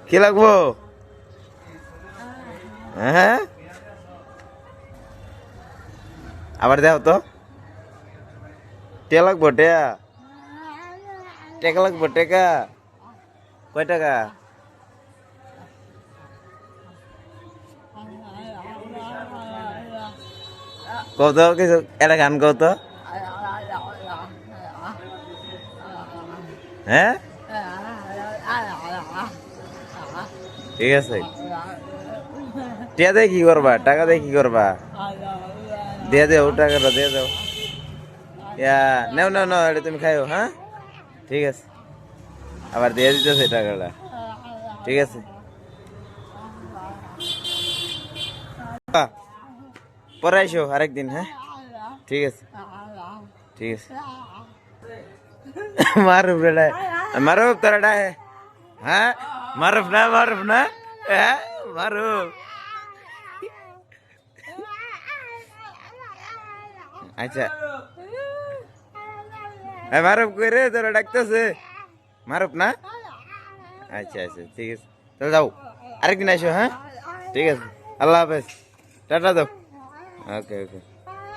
কি লাগবো? হ্যাঁ, আবার দেও তো। টিয়া লাগবো? টিয়া টাকা লাগবো? টাকা কয় টাকা? কত কিছু একটা গান কত? হ্যাঁ, ঠিক আছে। টিয়া দিয়ে কি করবা? টাকা দিয়ে কি করবা? দিয়ে দেও, টাকাটা দিয়ে দাও। নাও নাও নাও, এটা তুমি খাইও। হ্যাঁ, ঠিক আছে। আবার দিয়ে দিতেছে টাকাটা। ঠিক আছে, পরে আইসো আরেকদিন। হ্যাঁ, ঠিক আছে, ঠিক আছে। মারুফ রে, মারুফ তোরা ডাহে। হ্যাঁ, মারুফ না, মারুফ না। হ্যাঁ, মারুফ। আচ্ছা, মারুফ কই রে? তোরা ডাকতেছে মারুফ না? আচ্ছা আচ্ছা, ঠিক আছে, তাহলে যাও, আরেকদিন আইসো। হ্যাঁ, ঠিক আছে, আল্লাহ হাফেজ, টাটা দাও। ওকে ওকে।